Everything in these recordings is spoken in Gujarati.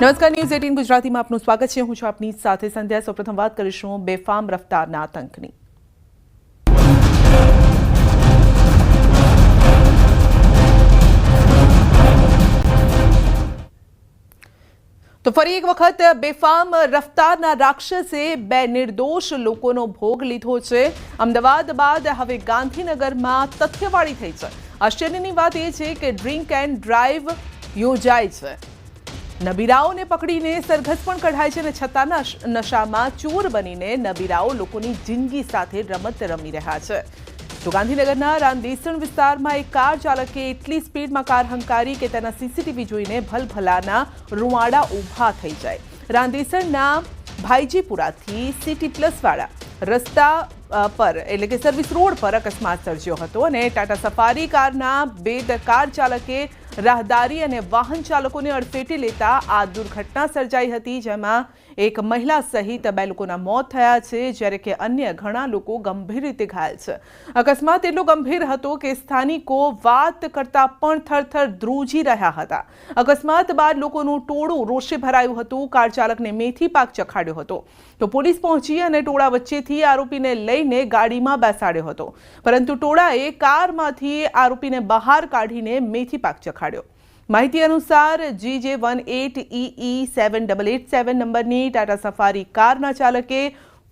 નમસ્કાર, ન્યૂઝ 18 ગુજરાતીમાં આપનું સ્વાગત છે. હું છું આપની સાથે સંધ્યા. સૌપ્રથમ વાત કરીશું બેફામ રફતારના આતંકની. તો ફરી એક વખત બેફામ રફતારના રાક્ષસે બે નિર્દોષ લોકોનો ભોગ લીધો છે. અમદાવાદ બાદ હવે ગાંધીનગરમાં તથ્યવાળી થઈ છે. આશ્ચર્યની વાત એ છે કે ડ્રિંક એન્ડ ડ્રાઈવ યોજાય છે. નબીરાઓને પકડીને સરઘસ પણ કઢાય છે અને છતાં નશામાં ચોર બનીને નબીરાઓ લોકોની જિંદગી સાથે રમત રમી રહ્યા છે. તો ગાંધીનગરના રાંદેસણ વિસ્તારમાં એક કાર ચાલકે એટલી સ્પીડમાં કાર હંકારી કે તેના સીસીટીવી જોઈને ભલભલાના રૂવાડા ઊભા થઈ જાય. રાંદેસણના ભાઈજીપુરાથી સિટી પ્લસ વાળા રસ્તા પર એટલે કે સર્વિસ રોડ પર અકસ્માત સર્જ્યો હતો અને ટાટા સફારી કારના બેદરકાર ચાલકે રાહદારી અને વાહન ચાલકોને અડફેટે લેતા આ દુર્ઘટના સર્જાઈ હતી, જેમાં એક મહિલા સહિત બે લોકોના મોત થયા છે, જ્યારે કે અન્ય ઘણા લોકો ગંભીર રીતે ઘાયલ છે. અકસ્માત એટલો ગંભીર હતો કે સ્થાનિકો વાત કરતા પણ થરથર ધ્રુજી રહ્યા હતા. અકસ્માત બાદ લોકોનું ટોળું રોષે ભરાયું હતું. કાર ચાલકને મેથી પાક ચખાડ્યો હતો. તો પોલીસ પહોંચી અને ટોળા વચ્ચેથી આરોપીને લઈને ગાડીમાં બેસાડ્યો હતો, પરંતુ ટોળાએ કારમાંથી આરોપીને બહાર કાઢીને મેથી પાક ચખાડ્યો. માહિતી અનુસાર GJ18EE7887 નંબરની ટાટા સફારી કારના ચાલકે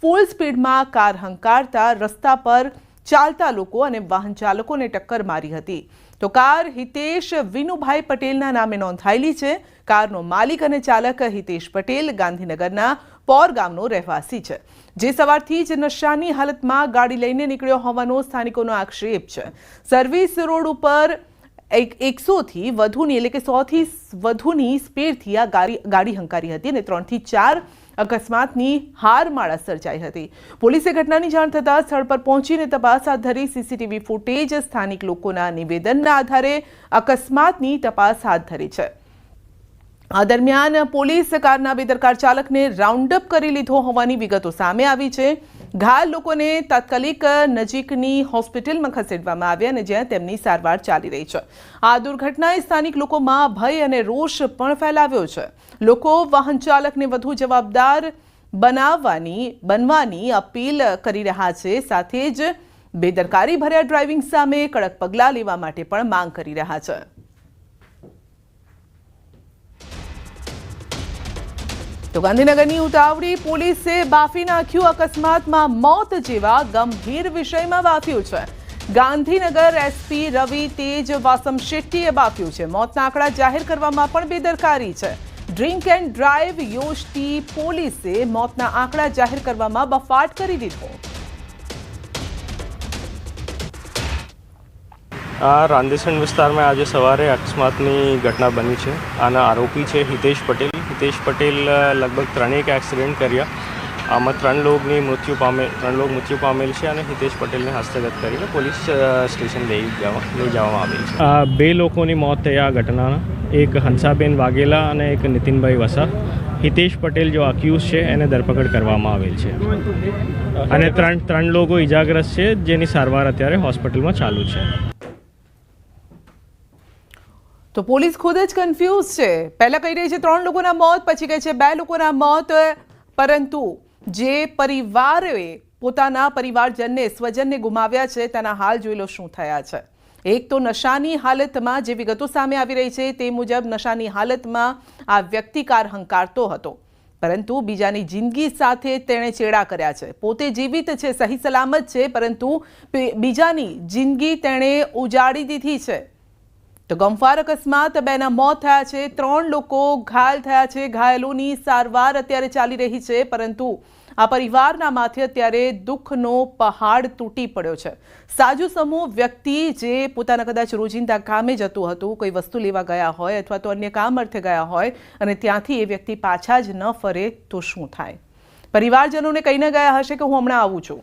ફૂલ સ્પીડમાં કાર હંકારતા રસ્તા પર ચાલતા લોકો અને વાહન ચાલકોને ટક્કર મારી હતી. તો કાર હિતેશ વિનુભાઈ પટેલના નામે નોંધાયેલી છે. કારનો માલિક અને ચાલક હિતેશ પટેલ ગાંધીનગરના પોર ગામનો રહેવાસી છે, જે સવારથી જ નશાની હાલતમાં ગાડી લઈને નીકળ્યો હોવાનો સ્થાનિકોનો આક્ષેપ છે. સર્વિસ રોડ ઉપર 100થી વધુની એટલે કે 100થી વધુની સ્પીડથી આ ગાડી હંકારી હતી અને 3 થી 4 અકસ્માતની હારમાળા સર્જાઈ હતી. પોલીસે ઘટનાની જાણ થતાં સ્થળ પર પહોંચીને તપાસ હાથ ધરી. સીસીટીવી ફૂટેજ, સ્થાનિક લોકોના નિવેદનના આધારે અકસ્માતની તપાસ હાથ ધરી છે. આ દરમિયાન પોલીસ કારના બેદરકાર ચાલકને રાઉન્ડ અપ કરી લીધો હોવાની વિગતો સામે આવી છે. ઘાયલ લોકોને તાત્કાલિક નજીકની હોસ્પિટલમાં ખસેડવામાં આવ્યા અને જ્યાં તેમની સારવાર ચાલી રહી છે. આ દુર્ઘટનાએ સ્થાનિક લોકોમાં ભય અને રોષ પણ ફેલાવ્યો છે. લોકો વાહન ચાલકને વધુ જવાબદાર બનવાની અપીલ કરી રહ્યા છે. સાથે જ બેદરકારી ભર્યા ડ્રાઇવિંગ સામે કડક પગલાં લેવા માટે પણ માંગ કરી રહ્યા છે. તો ગાંધીનગરની ઉતાવળી પોલીસે બાફી નાખ્યું. અકસ્માતમાં મોત જેવા ગંભીર વિષયમાં બાફ્યું છે. ગાંધીનગર એસપી રવિ તેજ વાસમ શેટ્ટીએ બાફ્યું છે. મોતના આંકડા જાહેર કરવામાં પણ બેદરકારી છે. ડ્રિંક એન્ડ ડ્રાઈવ યોજતી પોલીસે મોતના આંકડા જાહેર કરવામાં બફાટ કરી દીધો. આ રાંદેસણ વિસ્તારમાં આજે સવારે અકસ્માતની ઘટના બની છે. આના આરોપી છે હિતેશ પટેલ. હિતેશ પટેલ લગભગ 3 એક્સિડન્ટ કર્યા. આમાં 3 લોક મૃત્યુ પામેલ છે અને હિતેશ પટેલને હસ્તગત કરીને પોલીસ સ્ટેશન લઈ જવામાં આવેલ છે. 2 લોકોની મોત થયા આ ઘટનાના. એક હંસાબેન વાઘેલા અને એક નીતિનભાઈ વસા. હિતેશ પટેલ જો અક્યુઝ છે એને ધરપકડ કરવામાં આવેલ છે અને 3 લોકો ઇજાગ્રસ્ત છે, જેની સારવાર અત્યારે હોસ્પિટલમાં ચાલુ છે. તો પોલીસ ખુદ જ કન્ફ્યુઝ છે. પહેલા કહી રહી છે 3 લોકોના મોત, પછી કહે છે 2 લોકોના મોત, પરંતુ જે પરિવારે પોતાના પરિવારજનને સ્વજનને ગુમાવ્યા છે તેના હાલ જોઈ લો શું થયા છે. એક તો નશાની હાલતમાં, જે વિગતો સામે આવી રહી છે તે મુજબ નશાની હાલતમાં આ વ્યક્તિ કાર હંકારતો હતો, પરંતુ બીજાની જિંદગી સાથે તેણે ચેડા કર્યા છે. પોતે જીવિત છે, સહી સલામત છે, પરંતુ બીજાની જિંદગી તેણે ઉજાડી દીધી છે. તો ગમફાર અકસ્માત, 2ના મોત થયા છે, 3 લોકો ઘાયલ થયા છે. ઘાયલોની સારવાર અત્યારે ચાલી રહી છે, પરંતુ આ પરિવારના માથે અત્યારે દુઃખનો પહાડ તૂટી પડ્યો છે. સાજુ સમૂહ વ્યક્તિ જે પોતાના કદાચ રોજિંદા કામે જતું હતું, કોઈ વસ્તુ લેવા ગયા હોય અથવા તો અન્ય કામ અર્થે ગયા હોય અને ત્યાંથી એ વ્યક્તિ પાછા જ ન ફરે તો શું થાય? પરિવારજનોને કહીને ગયા હશે કે હું હમણાં આવું છું,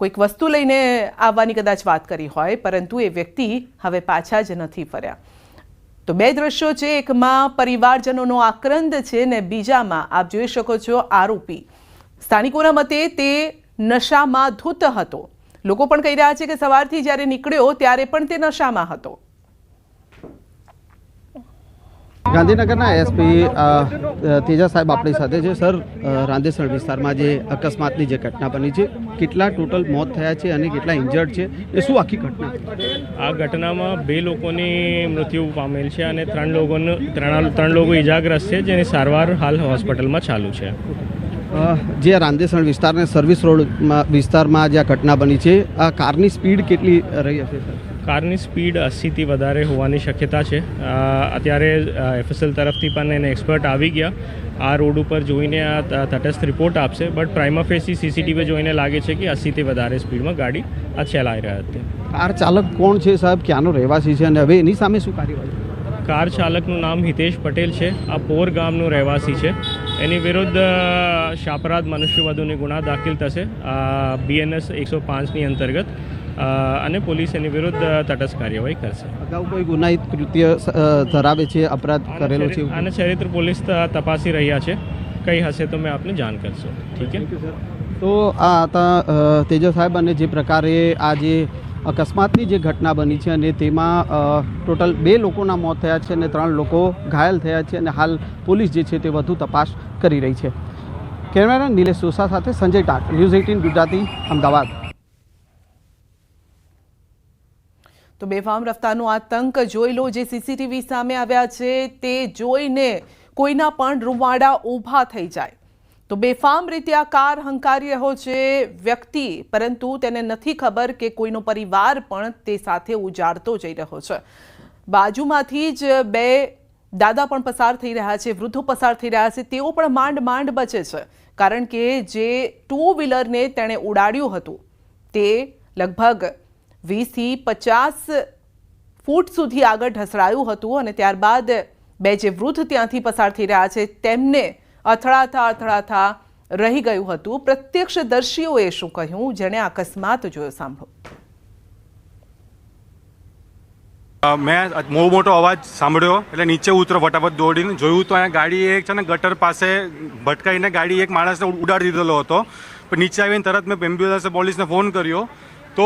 કોઈક વસ્તુ લઈને આવવાની કદાચ વાત કરી હોય, પરંતુ એ વ્યક્તિ હવે પાછા જ નથી ફર્યા. તો 2 દ્રશ્યો છે. એકમાં પરિવારજનોનો આક્રંદ છે ને બીજામાં આપ જોઈ શકો છો આરોપી. સ્થાનિકોના મતે તે નશામાં ધૂત હતો. લોકો પણ કહી રહ્યા છે કે સવારથી જ્યારે નીકળ્યો ત્યારે પણ તે નશામાં હતો. ગાંધીનગરના એસપી તેજા સાહેબ આપણી સાથે છે. સર, રાંદેસણ વિસ્તારમાં જે અકસ્માતની જે ઘટના બની છે, કેટલા ટોટલ મોત થયા છે અને કેટલા ઇન્જર્ડ છે, એ શું આખી ઘટના? આ ઘટનામાં 2 લોકોની મૃત્યુ પામેલ છે અને 3 લોકો ઇજાગ્રસ્ત છે, જેની સારવાર હાલ હોસ્પિટલમાં ચાલુ છે. જે રાંદેસણ વિસ્તારને સર્વિસ રોડ વિસ્તારમાં જે આ ઘટના બની છે, આ કારની સ્પીડ કેટલી રહી હશે સર? કારની સ્પીડ 80થી વધારે હોવાની શક્યતા છે. અત્યારે એફએસએલ તરફથી પણ એને એક્સપર્ટ આવી ગયા. આ રોડ ઉપર જોઈને આ તટસ્થ રિપોર્ટ આપશે, બટ પ્રાઇમા ફેસી સીસીટીવી જોઈને લાગે છે કે 80થી વધારે સ્પીડમાં ગાડી આ ચલાવી રહ્યા હતી. કાર ચાલક કોણ છે સાહેબ, ક્યાંનો રહેવાસી છે અને હવે એની સામે શું કાર્યવાહી? કાર ચાલકનું નામ હિતેશ પટેલ છે. આ પોર ગામનો રહેવાસી છે. એની વિરુદ્ધ શાપરાધ મનુષ્યવધુની ગુના દાખલ થશે BNS 105ની અંતર્ગત, અને પોલીસ એની વિરુદ્ધ તટસ્થ કાર્યવાહી કરશે. અગાઉ કોઈ ગુનાહિત કૃત્ય ધરાવે છે, અપરાધ કરેલો છે? અને ચરિત્ર પોલીસ તપાસી રહ્યા છે. કંઈ હશે તો મેં આપને જાણ કરશો. ઠીક છે. તો આ હતા તેજસ સાહેબ, અને જે પ્રકારે આ જે અકસ્માતની જે ઘટના બની છે અને તેમાં ટોટલ 2 લોકોના મોત થયા છે અને 3 લોકો ઘાયલ થયા છે, અને હાલ પોલીસ જે છે તે વધુ તપાસ કરી રહી છે. કેમેરામેન નિલેશ સોસા સાથે સંજય ટાટ, ન્યૂઝ 18 ગુજરાતી, અમદાવાદ. તો બેફામ રફતારનો આતંક જોઈ લો, જે સીસીટીવી સામે આવ્યા છે તે જોઈને કોઈના પણ રૂંવાડા ઊભા થઈ જાય. તો બેફામ રીતે આ કાર હંકારી રહ્યો છે વ્યક્તિ, પરંતુ તેને નથી ખબર કે કોઈનો પરિવાર પણ તે સાથે ઉજાડતો જઈ રહ્યો છે. બાજુમાંથી જ 2 દાદા પણ પસાર થઈ રહ્યા છે, વૃદ્ધો પસાર થઈ રહ્યા છે. તેઓ પણ માંડ બચે છે, કારણ કે જે 2 વ્હીલરને તેણે ઉડાડ્યું હતું તે લગભગ 20થી 50 ફૂટ સુધી આગળ ઢસડાયું હતું, અને ત્યારબાદ 2 જે વૃદ્ધ ત્યાંથી પસાર થઈ રહ્યા છે તેમને અથડાતા રહી ગયું હતું. પ્રત્યક્ષદર્શીઓએ શું કહ્યું, જેણે અકસ્માત જોયો, સાંભળો. મેં બહુ મોટો અવાજ સાંભળ્યો એટલે નીચે ઉતરો, ફટાફટ દોડીને જોયું તો અહીંયા ગાડી એક છે ને ગટર પાસે ભટકાઈને ગાડી એક માણસને ઉડાડી દીધેલો હતો. પણ નીચે આવીને તરત મેં એમ્બ્યુલન્સ પોલીસને ફોન કર્યો તો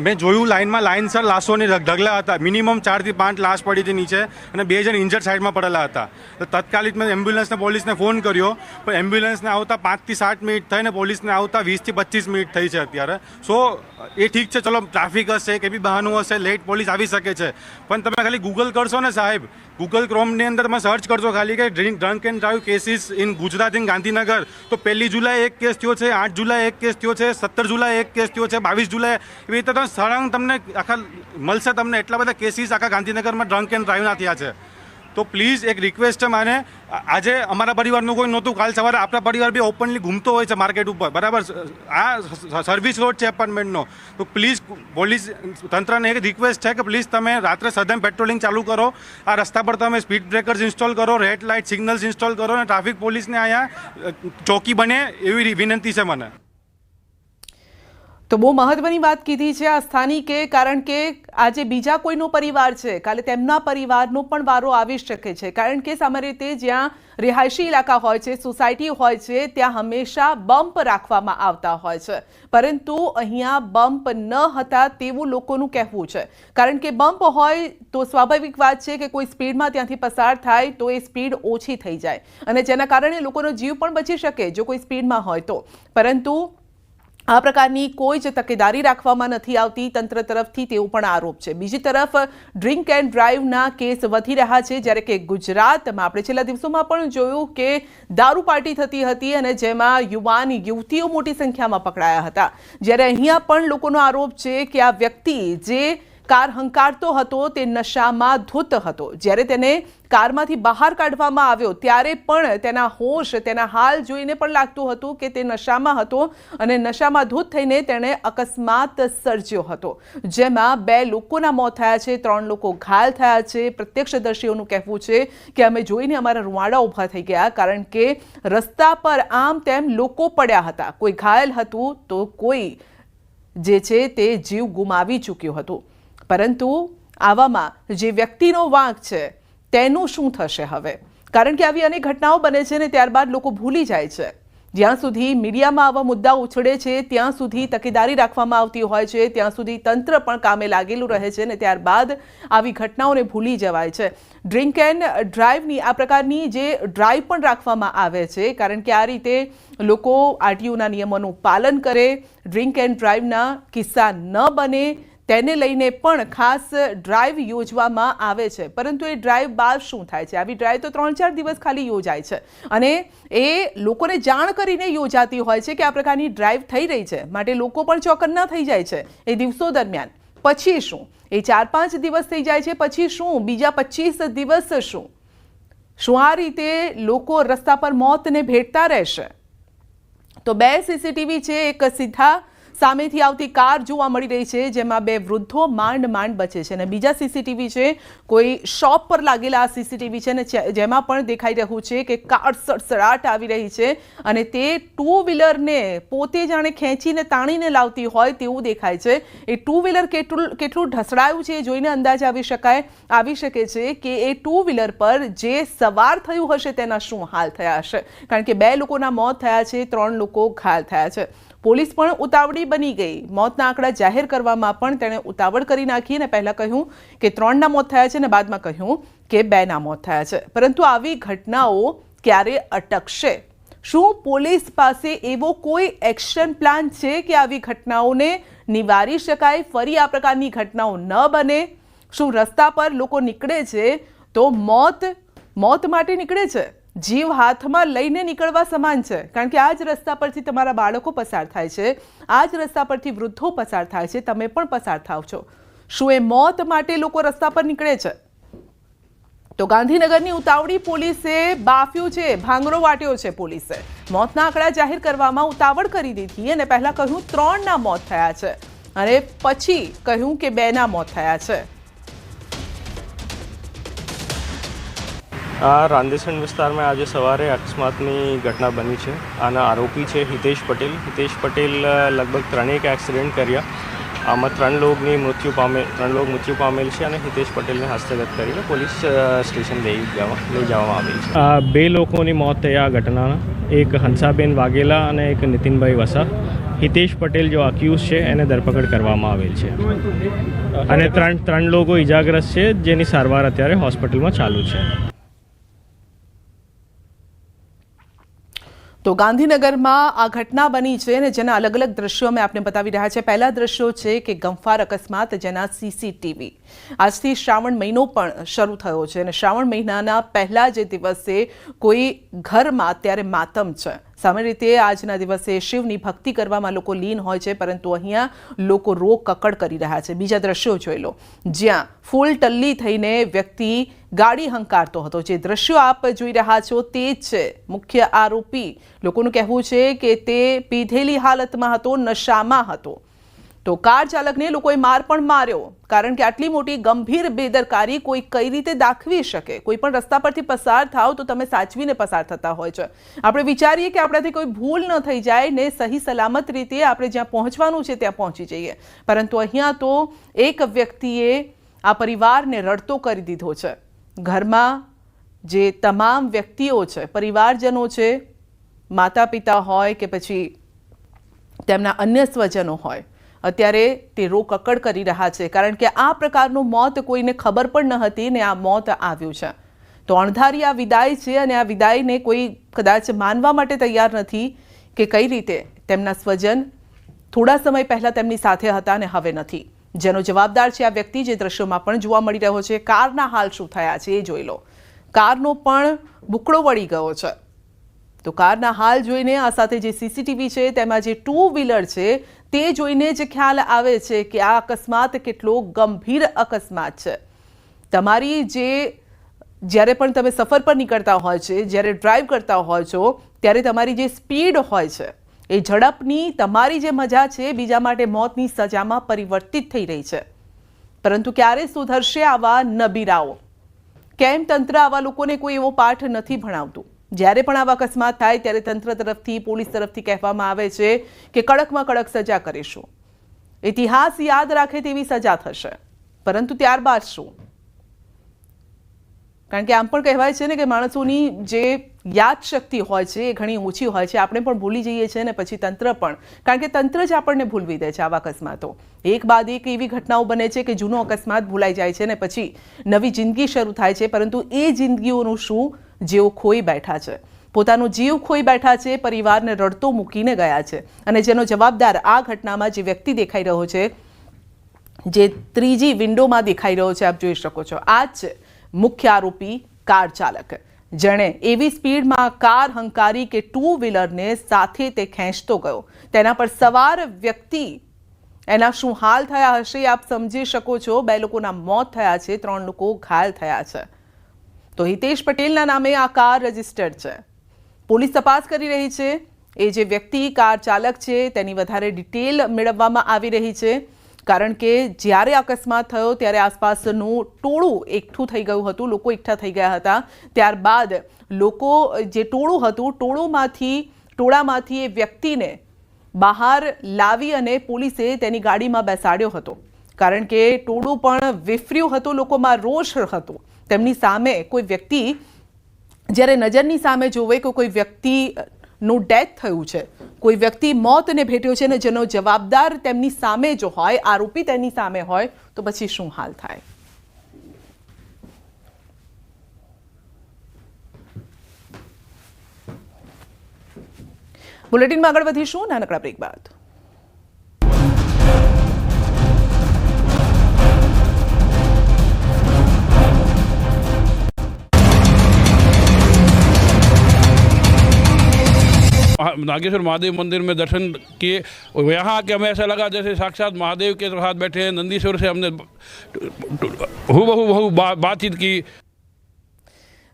મેં જોયું લાઇનસર લાશોની ઢગલા હતા. મિનિમમ 4 થી 5 લાશ પડી હતી નીચે, અને 2 જણ ઇન્જર્ડ સાઈડમાં પડેલા હતા. તો તત્કાલિક મેં એમ્બ્યુલન્સને પોલીસને ફોન કર્યો, પણ એમ્બ્યુલન્સને આવતા 5 થી 7 મિનિટ થઈ ને પોલીસને આવતા 20 થી 25 મિનિટ થઈ છે અત્યારે. સો એ ઠીક છે, ચલો ટ્રાફિક હશે કે બી બહાનું હશે, લેટ પોલીસ આવી શકે છે, પણ તમે ખાલી ગૂગલ કરશો ને સાહેબ, ગૂગલ ક્રોમની અંદર તમે સર્ચ કરશો ખાલી કે drunk and drive cases in Gujarat in Gandhinagar, તો 1 જુલાઈ 1 કેસ થયો છે, 8 જુલાઈ 1 કેસ થયો છે, 17 જુલાઈ 1 કેસ થયો છે, 22 જુલાઈ, એવી રીતે તમે સળંગ તમને આખા મળશે, તમને એટલા બધા કેસીસ આખા ગાંધીનગરમાં ડ્રંક એન્ડ ડ્રાઈવના થયા છે. તો પ્લીઝ એક રિક્વેસ્ટ છે મારે, આજે અમારા પરિવારનું કોઈ નહોતું, કાલ સવારે આપણા પરિવાર બી ઓપનલી ઘૂમતો હોય છે માર્કેટ ઉપર, બરાબર? આ સર્વિસ રોડ છે એપાર્ટમેન્ટનો. તો પ્લીઝ પોલીસ તંત્રને એક રિક્વેસ્ટ છે કે પ્લીઝ તમે રાત્રે સઘન પેટ્રોલિંગ ચાલુ કરો, આ રસ્તા પર તમે સ્પીડ બ્રેકર્સ ઇન્સ્ટોલ કરો, રેડ લાઇટ સિગ્નલ્સ ઇન્સ્ટોલ કરો, અને ટ્રાફિક પોલીસને અહીંયા ચોકી બને એવી વિનંતી છે મને. તો બહુ મહત્વની વાત કીધી છે આ સ્થાનિકે, કારણ કે આજે બીજા કોઈનો પરિવાર છે, કાલે તેમના પરિવારનો પણ વારો આવી શકે છે. કારણ કે સામાન્ય રીતે જ્યાં રિહાયશી ઇલાકા હોય છે, સોસાયટી હોય છે, ત્યાં હંમેશા બમ્પ રાખવામાં આવતા હોય છે, પરંતુ અહીંયા બમ્પ ન હતા તેવું લોકોનું કહેવું છે. કારણ કે બમ્પ હોય તો સ્વાભાવિક વાત છે કે કોઈ સ્પીડમાં ત્યાંથી પસાર થાય તો એ સ્પીડ ઓછી થઈ જાય, અને જેના કારણે લોકોનો જીવ પણ બચી શકે જો કોઈ સ્પીડમાં હોય તો. પરંતુ આ પ્રકારની કોઈ જ તકેદારી રાખવામાં નથી આવતી તંત્ર તરફથી, તેવો પણ આરોપ છે. બીજી તરફ ડ્રિંક એન્ડ ડ્રાઈવના કેસ વધી રહ્યા છે, જ્યારે કે ગુજરાતમાં આપણે છેલ્લા દિવસોમાં પણ જોયું કે દારૂ પાર્ટી થતી હતી અને જેમાં યુવાન યુવતીઓ મોટી સંખ્યામાં પકડાયા હતા. જ્યારે અહીંયા પણ લોકોનો આરોપ છે કે આ વ્યક્તિ જે કાર હંકારતો હતો તે નશામાં ધૂત હતો. જ્યારે તેને કારમાંથી બહાર કાઢવામાં આવ્યો ત્યારે પણ તેના હોશ, તેના હાલ જોઈને પણ લાગતું હતું કે તે નશામાં હતો, અને નશામાં ધૂત થઈને તેણે અકસ્માત સર્જ્યો હતો, જેમાં 2 લોકોના મોત થયા છે, 3 લોકો ઘાયલ થયા છે. પ્રત્યક્ષદર્શીઓનું કહેવું છે કે અમે જોઈને અમારા રૂંવાડા ઊભા થઈ ગયા, કારણ કે રસ્તા પર આમ તેમ લોકો પડ્યા હતા, કોઈ ઘાયલ હતું તો કોઈ જે છે તે જીવ ગુમાવી ચૂક્યું હતું. પરંતુ આવામાં જે વ્યક્તિનો વાંક છે તેનું શું થશે હવે? કારણ કે આવી અનેક ઘટનાઓ બને છે ને ત્યારબાદ લોકો ભૂલી જાય છે જ્યાં સુધી મીડિયામાં આવા મુદ્દા ઉછળે છે ત્યાં સુધી તકેદારી રાખવામાં આવતી હોય છે, ત્યાં સુધી તંત્ર પણ કામે લાગેલું રહે છે ને ત્યારબાદ આવી ઘટનાઓને ભૂલી જવાય છે. ડ્રિંક એન્ડ ડ્રાઈવની આ પ્રકારની જે ડ્રાઈવ પણ રાખવામાં આવે છે, કારણ કે આ રીતે લોકો આરટીઓના નિયમોનું પાલન કરે, ડ્રિંક એન્ડ ડ્રાઈવના કિસ્સા ન બને તેને લઈને પણ ખાસ ડ્રાઈવ યોજવામાં આવે છે. પરંતુ એ ડ્રાઈવ બાદ શું થાય છે? આવી ડ્રાઈવ તો 3-4 દિવસ ખાલી યોજાય છે અને એ લોકોને જાણ કરીને યોજાતી હોય છે કે આ પ્રકારની ડ્રાઈવ થઈ રહી છે, માટે લોકો પણ ચોકન્ના થઈ જાય છે એ દિવસો દરમિયાન. પછી શું? એ 4-5 દિવસ થઈ જાય છે, પછી શું? બીજા 25 દિવસ શું? આ રીતે લોકો રસ્તા પર મોતને ભેટતા રહેશે? તો 2 સીસીટીવી છે, એક સીધા સામેથી આવતી કાર જોવા મળી રહી છે જેમાં 2 વૃદ્ધો માંડ બચે છે અને બીજા સીસીટીવી છે કોઈ શોપ પર લાગેલા આ સીસીટીવી છે ને જેમાં પણ દેખાઈ રહ્યું છે કે કાર સડસડાટ આવી રહી છે અને તે 2 વ્હીલરને પોતે જાણે ખેંચીને તાણીને લાવતી હોય તેવું દેખાય છે. એ 2 વ્હીલર કેટલું ઢસડાયું છે એ જોઈને અંદાજ આવી શકે છે કે એ 2 વ્હીલર પર જે સવાર થયું હશે તેના શું હાલ થયા હશે, કારણ કે 2 લોકોના મોત થયા છે, 3 લોકો ઘાયલ થયા છે. પોલીસ પણ ઉતાવળી બની ગઈ. મોતના આંકડા જાહેર કરવામાં પણ તેણે ઉતાવળ કરી નાખી અને પહેલા કહ્યું કે 3ના મોત થયા છે અને બાદમાં કહ્યું કે 2ના મોત થયા છે. પરંતુ આવી ઘટનાઓ ક્યારે અટકશે? શું પોલીસ પાસે એવો કોઈ એક્શન પ્લાન છે કે આવી ઘટનાઓને નિવારી શકાય, ફરી આ પ્રકારની ઘટનાઓ ન બને? શું રસ્તા પર લોકો નીકળે છે તો મોત માટે નીકળે છે, જીવ હાથમાં લઈને નીકળવા સમાન છે, કારણ કે આ જ રસ્તા પરથી તમારા બાળકો પસાર થાય છે, આ જ રસ્તા પરથી વૃદ્ધો પસાર થાય છે, તમે પણ પસાર થાવ છો. શું એ મોત માટે લોકો રસ્તા પર નીકળે છે? તો ગાંધીનગરની ઉતાવળી પોલીસે બાફ્યું છે, ભાંગરો વાટ્યો છે પોલીસે. મોતના આંકડા જાહેર કરવામાં ઉતાવળ કરી દીધી અને પહેલા કહ્યું 3ના મોત થયા છે અને પછી કહ્યું કે 2ના મોત થયા છે. આ રાંદેસણ વિસ્તારમાં આજે સવારે અકસ્માતની ઘટના બની છે. આના આરોપી છે હિતેશ પટેલ. હિતેશ પટેલ લગભગ 3 એક્સિડન્ટ કર્યા. આમાં 3 લોકોની મૃત્યુ પામેલ છે અને હિતેશ પટેલને હસ્તગત કરીને પોલીસ સ્ટેશન લઈ જવામાં આવેલ છે. 2 લોકોની મોત થયા આ ઘટનાના, એક હંસાબેન વાઘેલા અને એક નીતિનભાઈ વસા. હિતેશ પટેલ જો અક્યુઝ છે એને ધરપકડ કરવામાં આવેલ છે અને 3 લોકો ઇજાગ્રસ્ત છે જેની સારવાર અત્યારે હોસ્પિટલમાં ચાલુ છે. તો ગાંધીનગરમાં આ ઘટના બની છે અને જેના અલગ અલગ દ્રશ્યો અમે આપને બતાવી રહ્યા છે. પહેલા દ્રશ્યો છે કે ગમફાર અકસ્માત જેના સીસીટીવી. આજથી શ્રાવણ મહિનો પણ શરૂ થયો છે અને શ્રાવણ મહિનાના પહેલા જે દિવસે કોઈ ઘરમાં અત્યારે માતમ છે. સામાન્ય રીતે આજના દિવસે શિવની ભક્તિ કરવામાં લોકો લીન હોય છે, પરંતુ અહીંયા લોકો રોક કકડ કરી રહ્યા છે. બીજા દ્રશ્યો જોઈ લો જ્યાં ફૂલ ટલ્લી થઈને વ્યક્તિ ગાડી હંકારતો હતો. જે દ્રશ્યો આપ જોઈ રહ્યા છો તે જ છે મુખ્ય આરોપી. લોકોનું કહેવું છે કે તે પીધેલી હાલતમાં હતો, નશામાં હતો. તો કાર ચાલકને લોકોએ માર પણ માર્યો, કારણ કે આટલી મોટી ગંભીર બેદરકારી કોઈ કઈ રીતે દાખવી શકે? કોઈ પણ રસ્તા પરથી પસાર થાવ તો તમે સાચવીને પસાર થતા હોય છે. આપણે વિચારીએ કે આપણાથી કોઈ ભૂલ ન થઈ જાય ને સહી સલામત રીતે આપણે જ્યાં પહોંચવાનું છે ત્યાં પહોંચી જઈએ, પરંતુ અહીંયા તો એક વ્યક્તિએ આ પરિવારને રડતો કરી દીધો છે. ઘરમાં જે તમામ વ્યક્તિઓ છે, પરિવારજનો છે, માતા પિતા હોય કે પછી તેમના અન્ય સ્વજનો હોય, અત્યારે તે રોકકડ કરી રહ્યા છે, કારણ કે આ પ્રકારનું મોત કોઈને ખબર પણ ન હતી ને આ મોત આવ્યું છે. તો અણધારી આ વિદાય છે અને આ વિદાયને કોઈ કદાચ માનવા માટે તૈયાર નથી કે કઈ રીતે તેમના સ્વજન થોડા સમય પહેલા તેમની સાથે હતા અને હવે નથી. જેનો જવાબદાર છે આ વ્યક્તિ, જે દ્રશ્યોમાં પણ જોવા મળી રહ્યો છે. કારના હાલ શું થયા છે એ જોઈ લો. કારનો પણ બુકડો વળી ગયો છે. તો કારના હાલ જોઈને આ સાથે જે સીસીટીવી છે તેમાં જે 2 વ્હીલર છે તે જોઈને જ ખ્યાલ આવે છે કે આ અકસ્માત કેટલો ગંભીર અકસ્માત છે. તમારી જ્યારે પણ તમે સફર પર નીકળતા હોય છે, જ્યારે ડ્રાઈવ કરતા હોય છો, ત્યારે તમારી જે સ્પીડ હોય છે એ ઝડપની તમારી જે મજા છે બીજા માટે મોતની સજામાં પરિવર્તિત થઈ રહી છે. પરંતુ ક્યારે સુધરશે આવા નબીરાઓ? કેમ તંત્ર આવા લોકોને કોઈ એવો પાઠ નથી ભણાવતું? જ્યારે પણ આવા અકસ્માત થાય ત્યારે તંત્ર તરફથી, પોલીસ તરફથી કહેવામાં આવે છે કે કડકમાં કડક સજા કરીશું, ઇતિહાસ યાદ રાખે તેવી સજા થશે. પરંતુ ત્યારબાદ શું? કારણ કે આમ પણ કહેવાય છે ને કે માણસોની જે યાદશક્તિ હોય છે એ ઘણી ઓછી હોય છે, આપણે પણ ભૂલી જઈએ છીએ ને પછી તંત્ર પણ, કારણ કે તંત્ર જ આપણને ભૂલવી દે છે આવા અકસ્માતો. એક બાદ એક એવી ઘટનાઓ બને છે કે જૂનો અકસ્માત ભૂલાઈ જાય છે ને પછી નવી જિંદગી શરૂ થાય છે, પરંતુ એ જિંદગીઓનું શું જેઓ ખોઈ બેઠા છે, પોતાનો જીવ ખોઈ બેઠા છે, પરિવારને રડતો મૂકીને ગયા છે, અને જેનો જવાબદાર આ ઘટનામાં જે વ્યક્તિ દેખાઈ રહ્યો છે, જે ત્રીજી વિન્ડોમાં દેખાઈ રહ્યો છે, આપ જોઈ શકો છો, આ જ મુખ્ય આરોપી કાર ચાલક, જેણે એવી સ્પીડમાં કાર હંકારી કે ટુ વ્હીલરને સાથે તે ખેંચતો ગયો. તેના પર સવાર વ્યક્તિ, એના શું હાલ થયા હશે આપ સમજી શકો છો. 2 લોકોના મોત થયા છે, 3 લોકો ઘાયલ થયા છે. તો હિતેશ પટેલના નામે આ કાર રજીસ્ટર્ડ છે. પોલીસ તપાસ કરી રહી છે. એ જે વ્યક્તિ કાર ચાલક છે તેની વધારે ડિટેલ મેળવવામાં આવી રહી છે, કારણ કે જ્યારે અકસ્માત થયો ત્યારે આસપાસનું ટોળું એકઠું થઈ ગયું હતું, લોકો એકઠા થઈ ગયા હતા. ત્યારબાદ લોકો, જે ટોળું હતું, ટોળામાંથી એ વ્યક્તિને બહાર લાવી અને પોલીસે તેની ગાડીમાં બેસાડ્યો હતો, કારણ કે ટોળું પણ વિફર્યું હતું, લોકોમાં રોષ હતો. તેમની સામે કોઈ વ્યક્તિ જ્યારે નજરની સામે જોવે કે કોઈ વ્યક્તિનું ડેથ થયું છે, કોઈ વ્યક્તિ મોતને ભેટ્યો છે, ને જેનો જવાબદાર તેમની સામે જો હોય, આરોપી તેની સામે હોય, તો પછી શું હાલ થાય. બુલેટિનમાં આગળ વધીશું નાનકડા બ્રેક બાદ. नागेश्वर महादेव मंदिर में दर्शन किए, यहाँ आके हमें ऐसा लगा जैसे साक्षात महादेव के साथ बैठे हैं. नंदीश्वर से हमने हूबहू बातचीत की.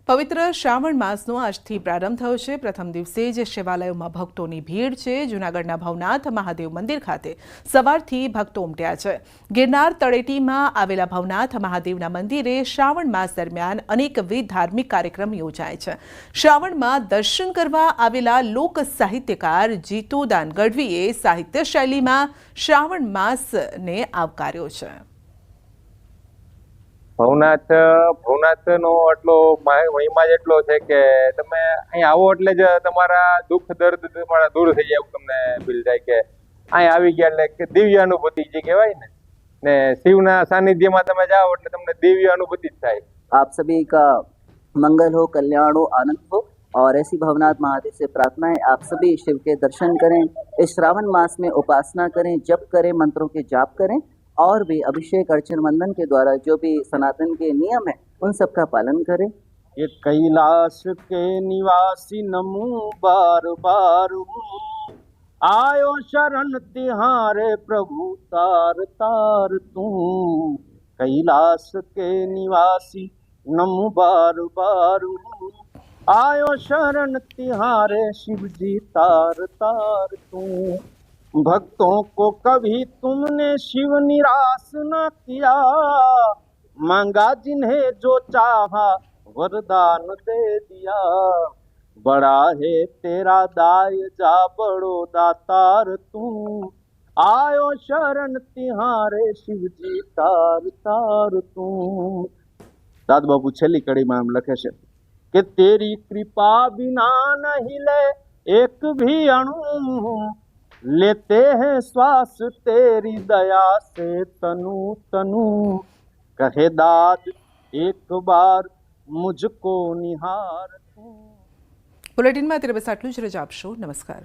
પવિત્ર શ્રાવણ માસનો આજથી પ્રારંભ થયો છે. પ્રથમ દિવસે જ શિવાલયોમાં ભક્તોની ભીડ છે. જૂનાગઢના ભવનાથ મહાદેવ મંદિર ખાતે સવારથી ભક્તો ઉમટ્યા છે. ગિરનાર તળેટીમાં આવેલા ભવનાથ મહાદેવના મંદિરે શ્રાવણ માસ દરમિયાન અનેકવિધ ધાર્મિક કાર્યક્રમ યોજાય છે. શ્રાવણમાં દર્શન કરવા આવેલા લોક સાહિત્યકાર જીતુદાન ગઢવીએ સાહિત્ય શૈલીમાં શ્રાવણ માસને આવકાર્યો છે. ભવનાથનો એટલો મહિમા જ એટલો છે કે તમે અહીં આવો એટલે જ તમારા દુઃખ દર્દ તમારા દૂર થઈ જાય, એવું તમને ફીલ થાય કે અહીં આવી ગયા એટલે કે દિવ્ય અનુભૂતિ જે કહેવાય ને શિવના સાનિધ્યમાં તમે જાઓ એટલે તમને દિવ્ય અનુભૂતિ જ થાય. आप सभी का मंगल हो, कल्याण हो, आनंद हो और ऐसी भवनाथ महादेव से प्रार्थना है आप सभी शिव के दर्शन करें, इस श्रावण मास में उपासना करें, जप करें, मंत्रों के जाप करें और भी अभिषेक अर्चन वंदन के द्वारा जो भी सनातन के नियम है उन सब का पालन करें. ये कैलाश के निवासी नमो बार बार आयो शरण तिहारे प्रभु तार तार तू. कैलाश के निवासी नमो बार बार आयो शरण तिहारे शिव जी तार तार तू. भक्तों को कभी तुमने शिव निराश न किया, मांगा जिन्हें जो चाहा वरदान दे दिया. बड़ा है तेरा दाय जा बड़ो दातार तू. आयो शरण तिहारे शिवजी तार तार तू. દાદ બાપુ છેલ્લી કડીમાં એમ લખે છે કે તેરી કૃપા બિના નહીં લે એક ભી અણુ, लेते हैं श्वास तेरी दया से तनु तनु. कहे दाद एक बार मुझको निहार. બુલેટિનમાં અત્યારે બસ આટલું જ. રજા આપશો. નમસ્કાર.